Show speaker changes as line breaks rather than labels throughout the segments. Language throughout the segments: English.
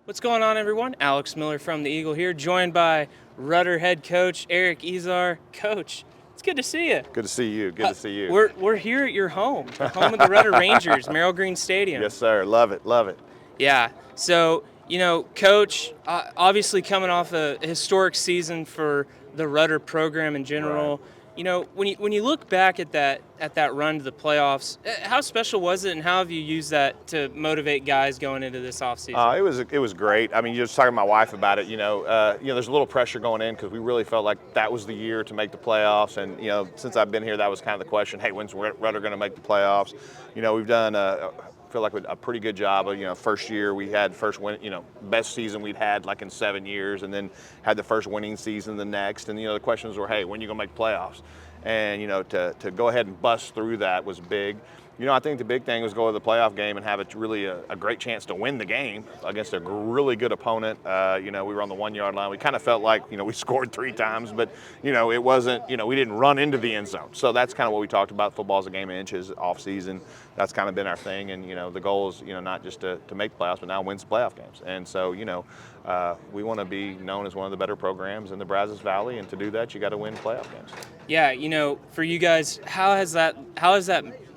What's going on, everyone? Alex Miller from the Eagle here, joined by Rudder head coach Eric Ezar. Coach, it's good to see you.
Good to see you. Good to see you.
We're here at your home, the home of the Rudder Rangers, Merrill Green Stadium.
Yes, sir. Love it. Love it.
Yeah. So, Coach, obviously coming off a historic season for the Rudder program in general.
Right.
When you look back at that run to the playoffs, how special was it, and how have you used that to motivate guys going into this offseason?
It was great. I mean, you just talking to my wife about it. There's a little pressure going in because we really felt like that was the year to make the playoffs. And since I've been here, that was kind of the question. Hey, when's Rudder going to make the playoffs? We've done feel like a pretty good job of, first year we had first win, best season we'd had like in 7 years, and then had the first winning season the next. And, the questions were, hey, when are you going to make playoffs? And, to go ahead and bust through that was big. I think the big thing was go to the playoff game and have a great chance to win the game against a really good opponent. We were on the 1 yard line. We kind of felt like, we scored 3 times, but, it wasn't, we didn't run into the end zone. So that's kind of what we talked about. Football's a game of inches off season. That's kind of been our thing. And, the goal is, not just to make playoffs, but now win some playoff games. And so, we want to be known as one of the better programs in the Brazos Valley. And to do that, you got to win playoff games.
Yeah. For you guys, how has that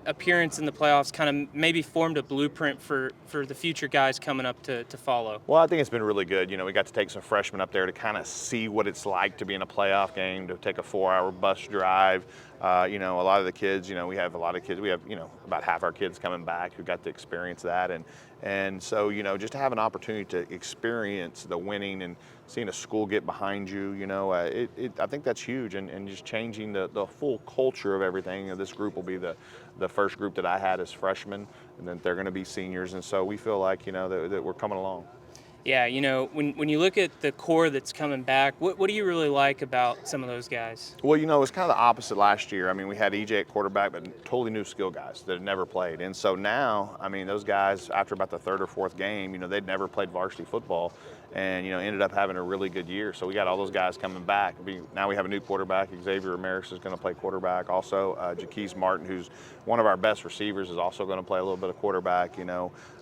appearance in the playoffs kind of maybe formed a blueprint for the future guys coming up to follow?
Well, I think it's been really good. We got to take some freshmen up there to kind of see what it's like to be in a playoff game, to take a 4-hour bus drive. A lot of the kids, we have a lot of kids. We have, about half our kids coming back who got to experience that. And so, just to have an opportunity to experience the winning and seeing a school get behind you, I think that's huge. And just changing the full culture of everything. This group will be the first group that I had as freshmen, and then they're going to be seniors. And so we feel like, that we're coming along.
Yeah, when you look at the core that's coming back, what do you really like about some of those guys?
Well, it was kind of the opposite last year. I mean, we had EJ at quarterback, but totally new skill guys that had never played. And so now, I mean, those guys, after about the third or fourth game, they'd never played varsity football and, ended up having a really good year. So we got all those guys coming back. Now we have a new quarterback. Xavier Ramirez is going to play quarterback. Also, Jaquise Martin, who's one of our best receivers, is also going to play a little bit of quarterback.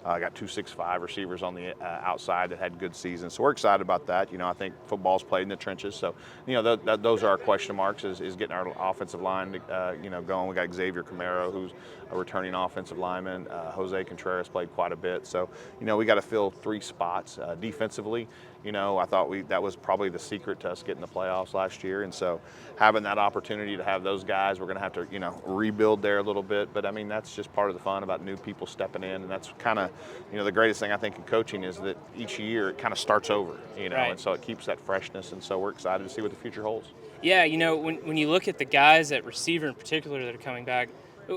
Got 2 6'5" receivers on the outside that had good seasons. So we're excited about that. I think football's played in the trenches. So, those are our question marks is getting our offensive line, going. We got Xavier Camaro, who's a returning offensive lineman. Jose Contreras played quite a bit. So, we got to fill 3 spots defensively. I thought that was probably the secret to us getting the playoffs last year. And so having that opportunity to have those guys, we're going to have to, rebuild there a little bit. But, I mean, that's just part of the fun about new people stepping in. And that's kind of, the greatest thing I think in coaching is that each year it kind of starts over,
Right.
And so it keeps that freshness. And so we're excited to see what the future holds.
Yeah, when you look at the guys at receiver in particular that are coming back,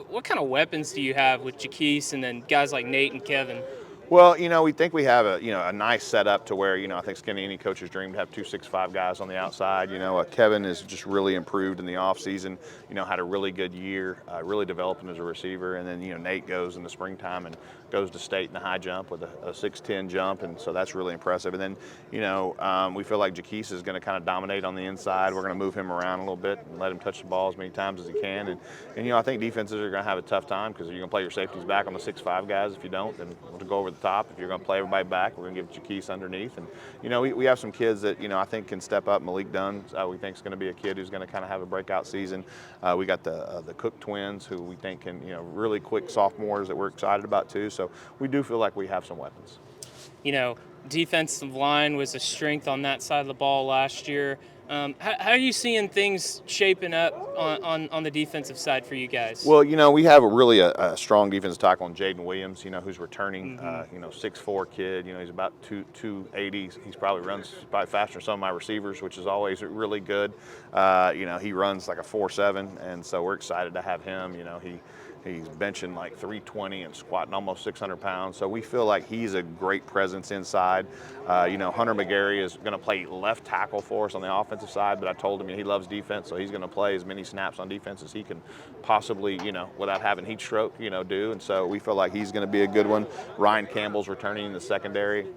what kind of weapons do you have with Jaquise and then guys like Nate and Kevin?
Well, we think we have a nice setup to where, I think any coach's dream to have 2 6'5" guys on the outside. Kevin is just really improved in the offseason, had a really good year, really developing as a receiver. And then, Nate goes in the springtime and goes to state in the high jump with a 6'10" jump. And so that's really impressive. And then, we feel like Jaquise is going to kind of dominate on the inside. We're going to move him around a little bit and let him touch the ball as many times as he can. And I think defenses are going to have a tough time because you're going to play your safeties back on the 6'5" guys. If you don't, then we'll go over the top. If you're going to play everybody back, we're going to give Jaquise underneath. And, we have some kids that, I think can step up. Malik Dunn, we think is going to be a kid who's going to kind of have a breakout season. We got the Cook twins who we think can, really quick sophomores that we're excited about too. So we do feel like we have some weapons.
Defensive line was a strength on that side of the ball last year. How are you seeing things shaping up on the defensive side for you guys?
Well, we have a strong defensive tackle in Jaden Williams, who's returning, 6'4" kid. He's about 280. He runs faster than some of my receivers, which is always really good. He runs like a 4.7, and so we're excited to have him. He's benching like 320 and squatting almost 600 pounds. So we feel like he's a great presence inside. Hunter McGarry is going to play left tackle for us on the offensive side, but I told him he loves defense, so he's going to play as many snaps on defense as he can possibly, without having heat stroke, do. And so we feel like he's going to be a good one. Ryan Campbell's returning in the secondary.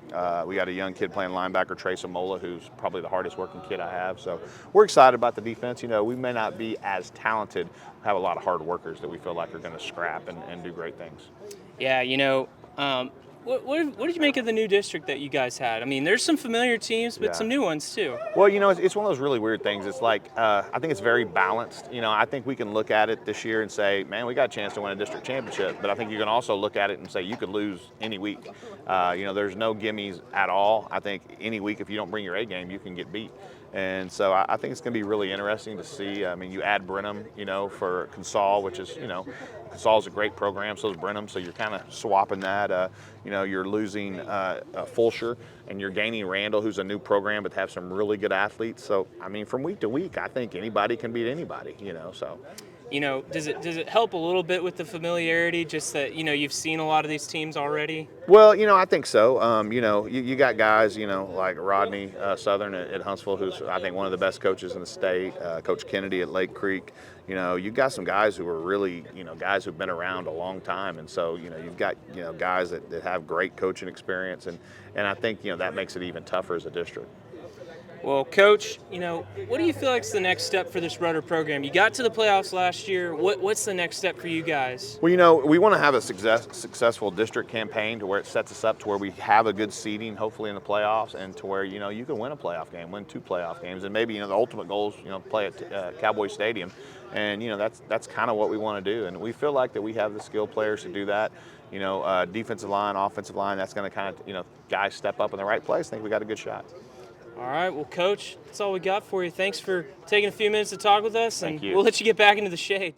We got a young kid playing linebacker, Trace Amola, who's probably the hardest working kid I have. So we're excited about the defense. We may not be as talented, have a lot of hard workers that we feel like are going to scrap and do great things.
Yeah, What did you make of the new district that you guys had? I mean, there's some familiar teams, but
Yeah.
some new ones too.
Well, it's one of those really weird things. It's like I think it's very balanced. I think we can look at it this year and say, man, we got a chance to win a district championship. But I think you can also look at it and say you could lose any week. There's no gimmies at all. I think any week, if you don't bring your A game, you can get beat. And so I think it's going to be really interesting to see. I mean, you add Brenham, for Consol, which is, Consol is a great program, so is Brenham. So you're kind of swapping that. You're losing Fulsher, and you're gaining Randall, who's a new program, but have some really good athletes. So, I mean, from week to week, I think anybody can beat anybody, so.
Does it help a little bit with the familiarity, just that, you've seen a lot of these teams already?
Well, I think so. You got guys, like Rodney Southern at Huntsville, who's, I think, one of the best coaches in the state, Coach Kennedy at Lake Creek. You've got some guys who are really, guys who've been around a long time. And so, you've got, guys that have great coaching experience. And I think, that makes it even tougher as a district.
Well, Coach, what do you feel like is the next step for this Rudder program? You got to the playoffs last year. What's the next step for you guys?
Well, we want to have a successful district campaign to where it sets us up to where we have a good seeding, hopefully in the playoffs, and to where, you can win a playoff game, win 2 playoff games, and maybe, the ultimate goal is, play at Cowboy Stadium. And, that's kind of what we want to do. And we feel like that we have the skill players to do that. Defensive line, offensive line, that's going to kind of, guys step up in the right place. I think we got a good shot.
All right, well, Coach, that's all we got for you. Thanks for taking a few minutes to talk with us, and
Thank you.
we'll let you get back into the shade.